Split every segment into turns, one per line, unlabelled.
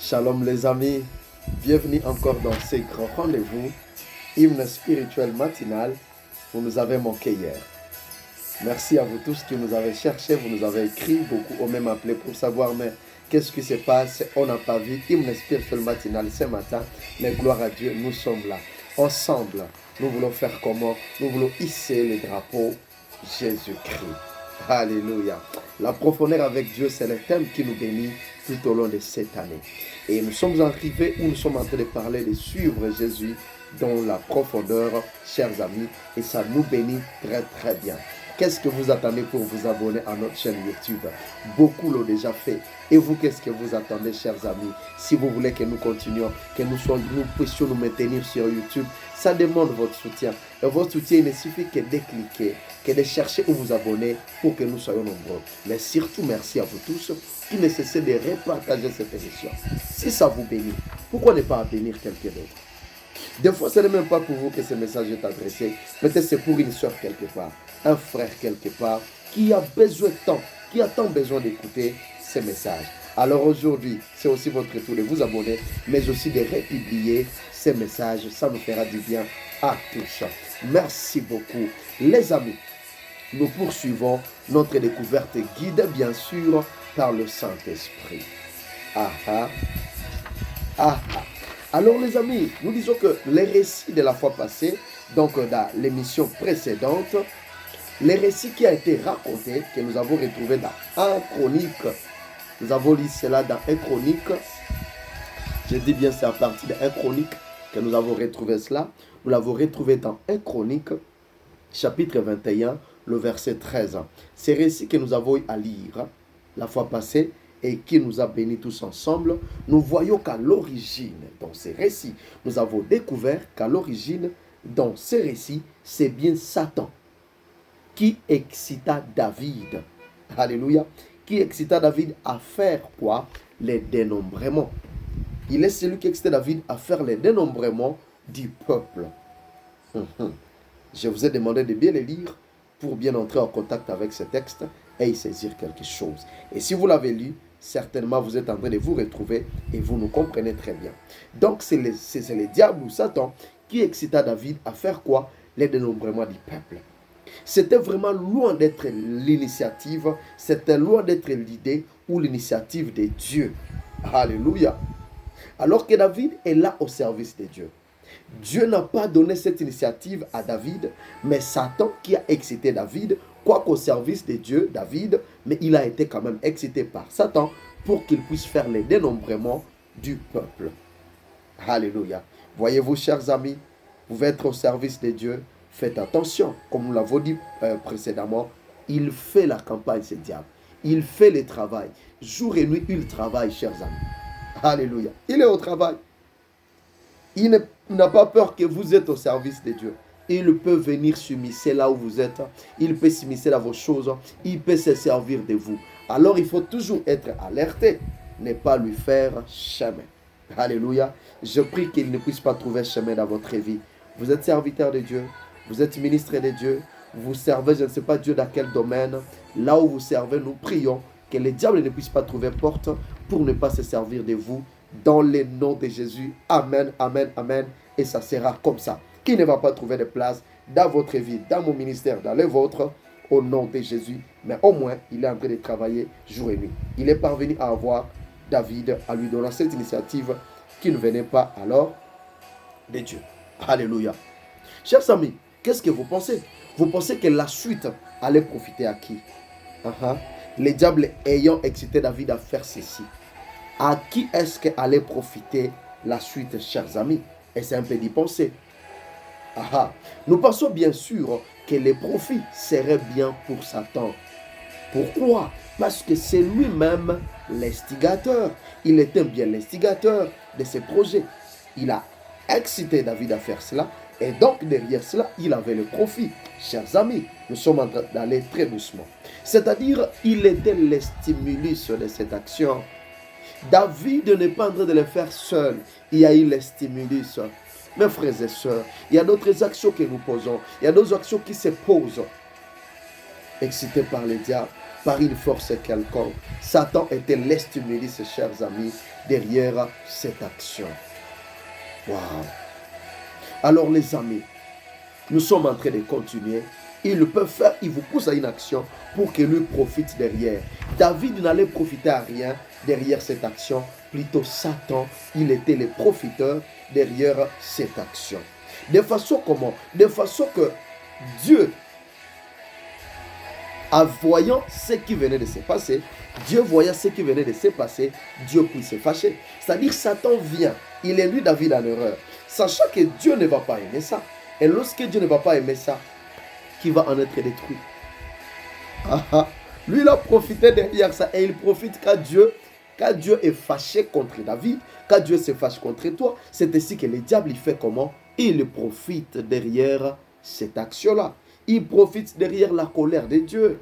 Shalom les amis, bienvenue encore dans ces grands rendez-vous, hymne spirituel matinal, vous nous avez manqué hier. Merci à vous tous qui nous avez cherché, vous nous avez écrit, beaucoup ont même appelé pour savoir mais qu'est-ce qui se passe, on n'a pas vu hymne spirituel matinal ce matin, mais gloire à Dieu, nous sommes là, ensemble, nous voulons faire comment? Nous voulons hisser le drapeau Jésus-Christ. Alléluia. La profondeur avec Dieu, c'est le thème qui nous bénit tout au long de cette année. Et nous sommes arrivés où nous sommes en train de parler de suivre Jésus dans la profondeur, chers amis, et ça nous bénit très très bien. Qu'est-ce que vous attendez pour vous abonner à notre chaîne YouTube? Beaucoup l'ont déjà fait. Et vous, qu'est-ce que vous attendez, chers amis? Si vous voulez que nous continuions, que nous puissions nous maintenir sur YouTube, ça demande votre soutien. Et votre soutien, il ne suffit que de cliquer, que de chercher où vous abonner pour que nous soyons nombreux. Mais surtout, merci à vous tous qui ne cessez de repartager cette émission. Si ça vous bénit, pourquoi ne pas bénir quelqu'un d'autre? Des fois, ce n'est même pas pour vous que ce message est adressé. Peut-être c'est pour une soeur quelque part, un frère quelque part, qui a besoin de temps, qui a tant besoin d'écouter ces messages. Alors aujourd'hui, c'est aussi votre tour de vous abonner, mais aussi de republier ces messages. Ça nous fera du bien à tous. Merci beaucoup. Les amis, nous poursuivons notre découverte guidée, bien sûr, par le Saint-Esprit. Alors les amis, nous disons que les récits de la fois passée, donc dans l'émission précédente, les récits qui ont été racontés, que nous avons retrouvés dans 1 Chronique, nous avons lu cela dans 1 Chronique, je dis bien c'est à partir de 1 Chronique que nous avons retrouvé cela, nous l'avons retrouvé dans 1 Chronique, chapitre 21, le verset 13. Ces récits que nous avons eu à lire la fois passée, et qui nous a bénis tous ensemble, nous voyons qu'à l'origine, dans ces récits, nous avons découvert qu'à l'origine, dans ces récits, c'est bien Satan qui excita David. Alléluia. Qui excita David à faire quoi? Les dénombrements. Il est celui qui excita David à faire les dénombrements du peuple. Je vous ai demandé de bien les lire pour bien entrer en contact avec ce texte et y saisir quelque chose. Et si vous l'avez lu, certainement vous êtes en train de vous retrouver et vous nous comprenez très bien. Donc c'est le diable ou Satan qui excita David à faire quoi? Les dénombrements du peuple. C'était vraiment loin d'être l'initiative, c'était loin d'être l'idée ou l'initiative de Dieu. Alléluia. Alors que David est là au service de Dieu. Dieu n'a pas donné cette initiative à David, mais Satan qui a excité David, quoiqu'au service de Dieu, David, mais il a été quand même excité par Satan pour qu'il puisse faire les dénombrements du peuple. Alléluia. Voyez-vous, chers amis, vous pouvez être au service de Dieu, faites attention, comme nous l'avons dit précédemment, il fait la campagne, ce diable. Il fait le travail. Jour et nuit, il travaille, chers amis. Alléluia. Il est au travail. Il n'a pas peur que vous êtes au service de Dieu. Il peut venir s'immiscer là où vous êtes. Il peut s'immiscer dans vos choses. Il peut se servir de vous. Alors il faut toujours être alerté. Ne pas lui faire chemin. Alléluia. Je prie qu'il ne puisse pas trouver chemin dans votre vie. Vous êtes serviteur de Dieu. Vous êtes ministre de Dieu. Vous servez, je ne sais pas Dieu dans quel domaine. Là où vous servez, nous prions que le diable ne puisse pas trouver porte pour ne pas se servir de vous. Dans le nom de Jésus. Amen, amen, amen. Et ça sera comme ça. Qui ne va pas trouver de place dans votre vie, dans mon ministère, dans le vôtre, au nom de Jésus. Mais au moins, il est en train de travailler jour et nuit. Il est parvenu à avoir David, à lui donner cette initiative qui ne venait pas alors de Dieu. Alléluia. Chers amis, qu'est-ce que vous pensez? Vous pensez que la suite allait profiter à qui? Les diables ayant excité David à faire ceci. À qui est-ce qu'allait profiter la suite, chers amis? Et c'est un peu d'y penser. Nous pensons bien sûr que les profits seraient bien pour Satan. Pourquoi? Parce que c'est lui-même l'instigateur. Il était bien l'instigateur de ces projets. Il a excité David à faire cela. Et donc derrière cela, il avait le profit. Chers amis, nous sommes en train d'aller très doucement. C'est-à-dire, il était le stimulus de cette action. David n'est pas en train de le faire seul. Il y a eu le stimulus. Mes frères et sœurs, il y a d'autres actions que nous posons. Il y a d'autres actions qui se posent. Excitées par le diable. par une force quelconque. Satan était l'estimulus, chers amis, derrière cette action. Waouh! Alors les amis, nous sommes en train de continuer. Il peut faire, il vous pousse à une action pour que lui profite derrière. David n'allait profiter à rien derrière cette action. Plutôt Satan, il était le profiteur derrière cette action. De façon comment? De façon que Dieu, en voyant ce qui venait de se passer, Dieu voyait ce qui venait de se passer, Dieu puisse se fâcher. C'est-à-dire Satan vient, il induit David en erreur, sachant que Dieu ne va pas aimer ça. Et lorsque Dieu ne va pas aimer ça, qui va en être détruit? Lui, il a profité derrière ça et il profite quand Dieu est fâché contre David, quand Dieu se fâche contre toi, c'est ainsi que le diable, il fait comment? Il profite derrière cette action-là. Il profite derrière la colère de Dieu.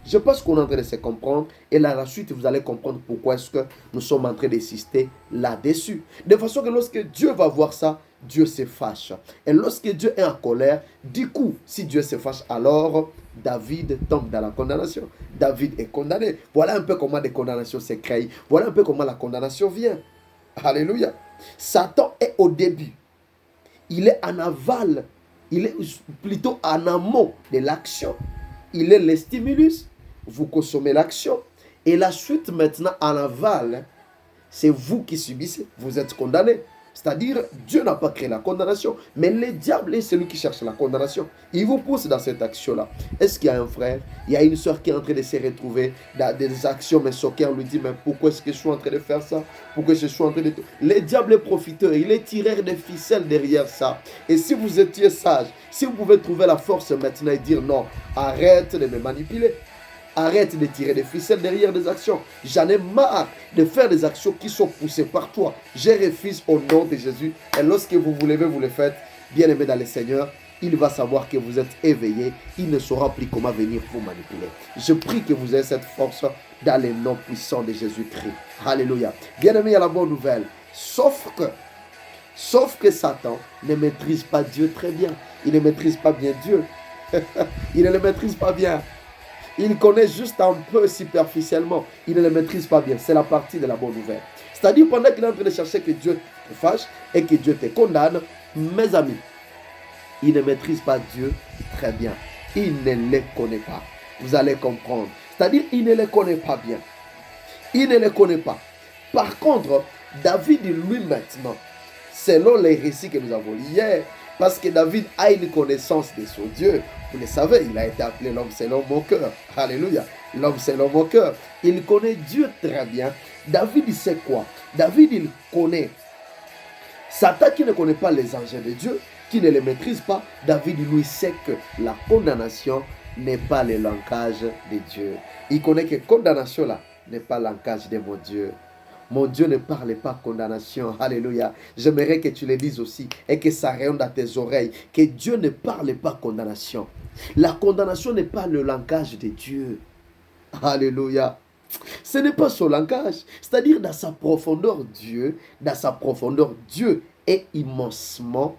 Je pense qu'on est en train de se comprendre et là, la suite, vous allez comprendre pourquoi est-ce que nous sommes en train d'insister là-dessus. De façon que lorsque Dieu va voir ça, Dieu se fâche. Et lorsque Dieu est en colère, du coup, si Dieu se fâche, alors David tombe dans la condamnation. David est condamné. Voilà un peu comment des condamnations se créent. Voilà un peu comment la condamnation vient. Alléluia. Satan est au début. Il est en aval. Il est plutôt en amont de l'action. Il est le stimulus. Vous consommez l'action. Et la suite maintenant en aval, c'est vous qui subissez. Vous êtes condamné. C'est-à-dire, Dieu n'a pas créé la condamnation, mais le diable est celui qui cherche la condamnation. Il vous pousse dans cette action-là. Est-ce qu'il y a un frère, il y a une soeur qui est en train de se retrouver dans des actions, mais son cœur lui dit, mais pourquoi est-ce que je suis en train de faire ça? Pourquoi je suis en train de... Le diable est profiteur, il est tireur de ficelles derrière ça. Et si vous étiez sage, si vous pouvez trouver la force maintenant et dire, non, arrête de me manipuler. Arrête de tirer des ficelles derrière des actions. J'en ai marre de faire des actions qui sont poussées par toi. Je refuse au nom de Jésus. Et lorsque vous vous levez, vous le faites. Bien aimé dans le Seigneur, il va savoir que vous êtes éveillé. Il ne saura plus comment venir vous manipuler. Je prie que vous ayez cette force dans le nom puissant de Jésus-Christ. Alléluia. Bien aimé, il y a la bonne nouvelle. Sauf que Satan ne maîtrise pas Dieu très bien. Il ne maîtrise pas bien Dieu. Il ne le maîtrise pas bien. Il connaît juste un peu superficiellement. Il ne le maîtrise pas bien. C'est la partie de la bonne nouvelle. C'est-à-dire pendant qu'il est en train de chercher que Dieu te fâche et que Dieu te condamne, mes amis, il ne maîtrise pas Dieu très bien. Il ne le connaît pas. Vous allez comprendre. C'est-à-dire il ne le connaît pas bien. Il ne le connaît pas. Par contre, David, lui maintenant, selon les récits que nous avons lus hier, parce que David a une connaissance de son Dieu. Vous le savez, il a été appelé l'homme selon mon cœur. Alléluia. L'homme selon mon cœur. Il connaît Dieu très bien. David, il sait quoi? David, il connaît Satan qui ne connaît pas les anges de Dieu, qui ne les maîtrise pas. David, lui, sait que la condamnation n'est pas le langage de Dieu. Il connaît que condamnation là n'est pas le langage de mon Dieu. Mon Dieu ne parle pas condamnation. Alléluia. J'aimerais que tu le dises aussi et que ça résonne dans tes oreilles. Que Dieu ne parle pas condamnation. La condamnation n'est pas le langage de Dieu. Alléluia. Ce n'est pas son langage. C'est-à-dire dans sa profondeur, Dieu est immensement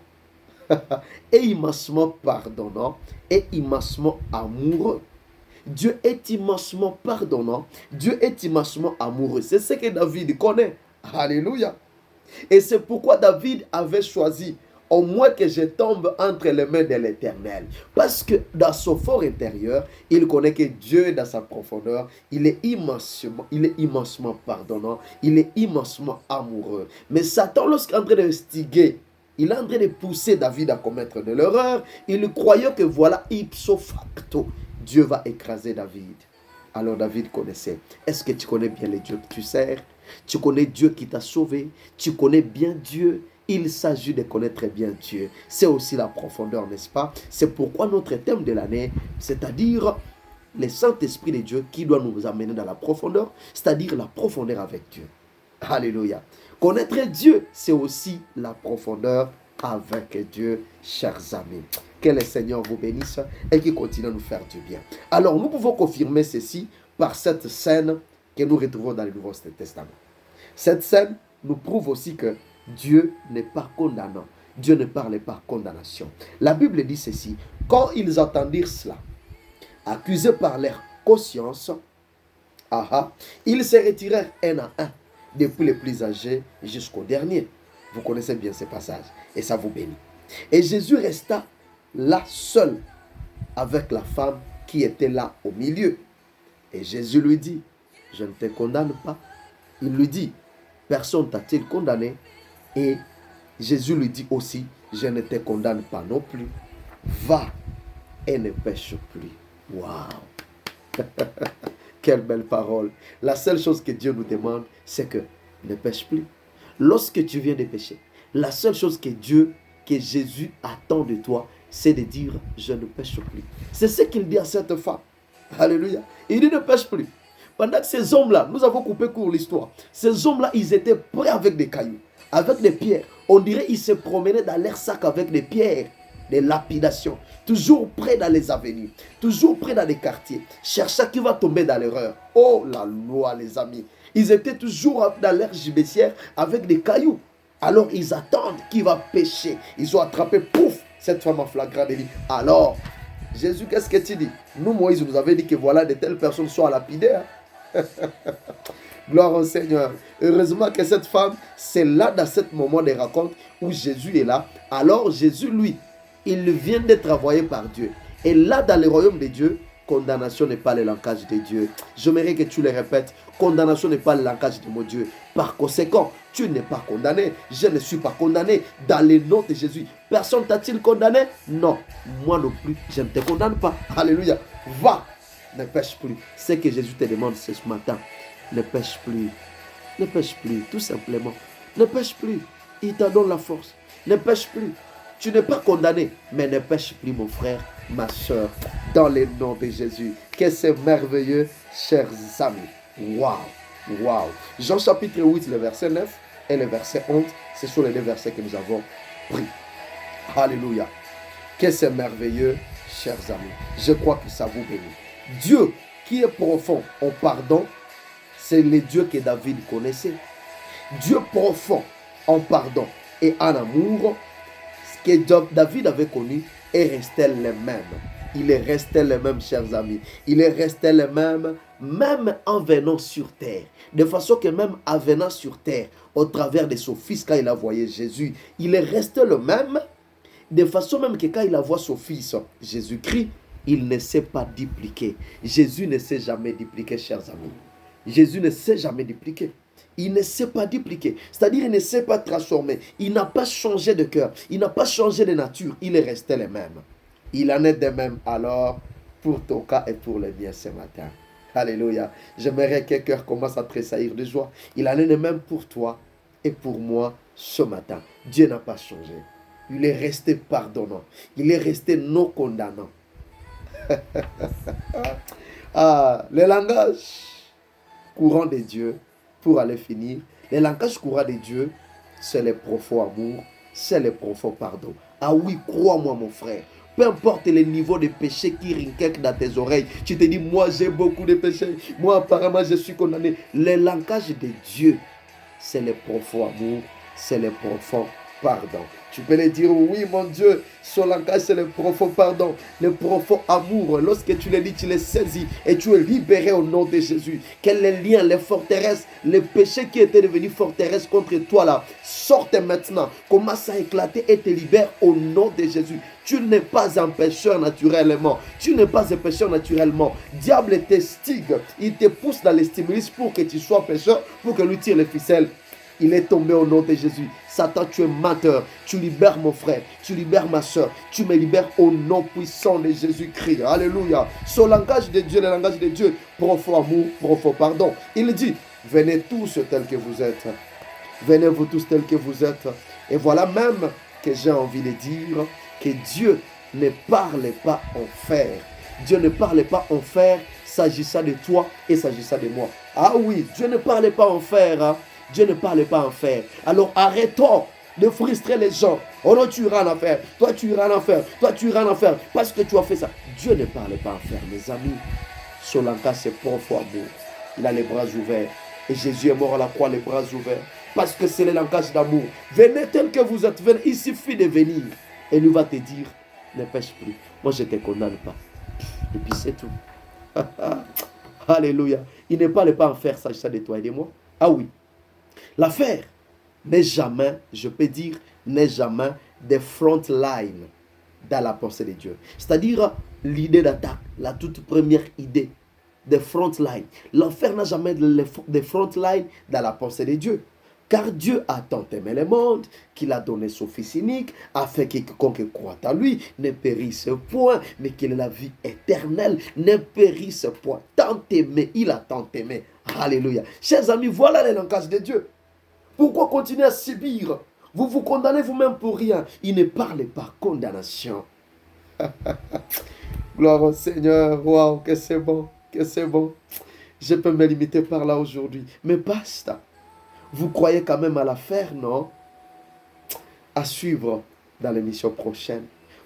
pardonnant et immensement amoureux. Dieu est immensement pardonnant. Dieu est immensement amoureux. C'est ce que David connaît. Alléluia. Et c'est pourquoi David avait choisi au moins que je tombe entre les mains de l'Éternel. Parce que dans son fort intérieur, il connaît que Dieu, dans sa profondeur, il est immensement pardonnant. Il est immensement amoureux. Mais Satan, lorsqu'il est en train d'instiguer, il est en train de pousser David à commettre de l'erreur, il croyait que voilà, ipso facto, Dieu va écraser David. Alors David connaissait. Est-ce que tu connais bien les dieux que tu sers? Tu connais Dieu qui t'a sauvé? Tu connais bien Dieu? Il s'agit de connaître bien Dieu. C'est aussi la profondeur, n'est-ce pas? C'est pourquoi notre thème de l'année, c'est-à-dire le Saint-Esprit de Dieu qui doit nous amener dans la profondeur, c'est-à-dire la profondeur avec Dieu. Alléluia. Connaître Dieu, c'est aussi la profondeur avec Dieu, chers amis. Que le Seigneur vous bénisse et qu'il continue à nous faire du bien. Alors, nous pouvons confirmer ceci par cette scène que nous retrouvons dans le Nouveau Testament. Cette scène nous prouve aussi que Dieu n'est pas condamnant. Dieu ne parle pas condamnation. La Bible dit ceci. Quand ils entendirent cela, accusés par leurs conscience, ils se retirèrent un à un, depuis les plus âgés jusqu'au dernier. Vous connaissez bien ce passage et ça vous bénit. Et Jésus resta là seul avec la femme qui était là au milieu. Et Jésus lui dit, je ne te condamne pas. Il lui dit, personne t'a-t-il condamné? Et Jésus lui dit aussi, je ne te condamne pas non plus. Va et ne pêche plus. Waouh! Quelle belle parole. La seule chose que Dieu nous demande, c'est que ne pêche plus. Lorsque tu viens de pécher, la seule chose que Jésus attend de toi, c'est de dire, je ne pêche plus. C'est ce qu'il dit à cette femme. Alléluia. Il dit, ne pêche plus. Pendant que ces hommes-là, nous avons coupé court l'histoire. Ces hommes-là, ils étaient prêts avec des cailloux, avec des pierres. On dirait qu'ils se promenaient dans leur sac avec des pierres, des lapidations. Toujours près dans les avenues, toujours près dans les quartiers. Cherchant qui va tomber dans l'erreur. Oh la loi, les amis. Ils étaient toujours dans leur gibecière avec des cailloux. Alors ils attendent qui va pêcher. Ils ont attrapé, pouf, cette femme en flagrant délit. Alors, Jésus, qu'est-ce que tu dis? Nous, Moïse nous avait dit que voilà, de telles personnes sont lapidaires. Gloire au Seigneur. Heureusement que cette femme, c'est là dans ce moment de raconte où Jésus est là. Alors Jésus, lui, il vient d'être envoyé par Dieu. Et là, dans le royaume de Dieu, condamnation n'est pas le langage de Dieu. J'aimerais que tu le répètes. Condamnation n'est pas le langage de mon Dieu. Par conséquent, tu n'es pas condamné. Je ne suis pas condamné. Dans le nom de Jésus. Personne t'a-t-il condamné? Non. Moi non plus. Je ne te condamne pas. Alléluia. Va. Ne pêche plus. Ce que Jésus te demande ce matin. Ne pêche plus. Ne pêche plus. Tout simplement. Ne pêche plus. Il t'a donné la force. Ne pêche plus. Tu n'es pas condamné. Mais ne pêche plus, mon frère, ma soeur. Dans le nom de Jésus. Que c'est merveilleux, chers amis. Waouh. Waouh. Jean chapitre 8, le verset 9 et le verset 11. Ce sont les deux versets que nous avons pris. Alléluia. Que c'est merveilleux, chers amis. Je crois que ça vous bénit. Dieu qui est profond en pardon, c'est le Dieu que David connaissait. Dieu profond en pardon et en amour, ce que David avait connu est resté le même. Il est resté le même, chers amis. Il est resté le même, même en venant sur terre. De façon que même en venant sur terre, au travers de son fils, quand il a voyé Jésus, il est resté le même. De façon même que quand il a vu son fils, Jésus-Christ, il ne s'est pas dupliqué. Jésus ne s'est jamais dupliqué, chers amis. Jésus ne s'est jamais dupliqué. Il ne s'est pas dupliqué. C'est-à-dire, il ne s'est pas transformé. Il n'a pas changé de cœur. Il n'a pas changé de nature. Il est resté le même. Il en est de même alors pour ton cas et pour le mien ce matin. Alléluia. J'aimerais que le cœur commence à tressaillir de joie. Il en est de même pour toi et pour moi ce matin. Dieu n'a pas changé. Il est resté pardonnant. Il est resté non condamnant. Le langage courant de Dieu, pour aller finir, le langage courant de Dieu, c'est le profond amour, c'est le profond pardon. Ah oui, crois-moi mon frère. Peu importe le niveau de péché qui rinquette dans tes oreilles. Tu te dis, moi j'ai beaucoup de péchés. Moi apparemment je suis condamné. Le langage de Dieu, c'est le profond amour, c'est le profond pardon. Tu peux le dire, oui mon Dieu, son langage c'est le profond pardon, le profond amour. Lorsque tu le dis, tu le saisis et tu es libéré au nom de Jésus. Quel est le lien, les forteresses, les péchés qui étaient devenus forteresses contre toi là, sortent maintenant, commence à éclater et te libère au nom de Jésus. Tu n'es pas un pécheur naturellement. Tu n'es pas un pécheur naturellement. Diable te stigue, il te pousse dans les stimulus pour que tu sois pécheur, pour que lui tire les ficelles. Il est tombé au nom de Jésus. Satan, tu es menteur. Tu libères mon frère. Tu libères ma soeur. Tu me libères au nom puissant de Jésus-Christ. Alléluia. Son langage de Dieu, le langage de Dieu. Profond amour, profond pardon. Il dit, venez tous tels que vous êtes. Venez vous tous tels que vous êtes. Et voilà même que j'ai envie de dire que Dieu ne parle pas en fer. Dieu ne parle pas en fer s'agissant de toi et s'agissant de moi. Ah oui, Dieu ne parle pas en fer, hein. Dieu ne parle pas en fer. Alors arrêtons de frustrer les gens. Oh non, tu iras en enfer. Toi, tu iras en enfer. Toi, tu iras en enfer. Parce que tu as fait ça. Dieu ne parle pas en fer, mes amis. Son langage, c'est profond amour. Il a les bras ouverts. Et Jésus est mort à la croix, les bras ouverts. Parce que c'est le langage d'amour. Venez tel que vous êtes. Venez. Il suffit de venir. Et lui va te dire, ne pêche plus. Moi, je ne te condamne pas. Et puis c'est tout. Alléluia. Il n'est pas le pas en faire s'agissant de toi et de moi. Ah oui. L'affaire n'est jamais, je peux dire, n'est jamais des front lines dans la pensée de Dieu. C'est-à-dire l'idée d'attaque, la toute première idée des front lines. L'enfer n'a jamais de front lines dans la pensée de Dieu. Car Dieu a tant aimé le monde qu'il a donné son Fils unique afin que quiconque croit à lui ne périsse point, mais qu'il ait la vie éternelle, ne périsse point. Tant aimé, il a tant aimé. Alléluia. Chers amis, voilà le langage de Dieu. Pourquoi continuer à subir? Vous vous condamnez vous-même pour rien. Il ne parle pas condamnation. Gloire au Seigneur. Waouh, que c'est bon, que c'est bon. Je peux me limiter par là aujourd'hui. Mais basta. Vous croyez quand même à l'affaire, non? À suivre dans l'émission prochaine.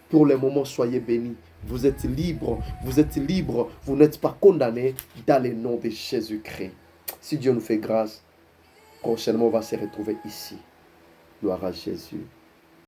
Pour le moment, soyez bénis. Vous êtes libres. Vous êtes libres. Vous n'êtes pas condamnés dans le nom de Jésus-Christ. Si Dieu nous fait grâce, prochainement, on va se retrouver ici. Gloire à Jésus.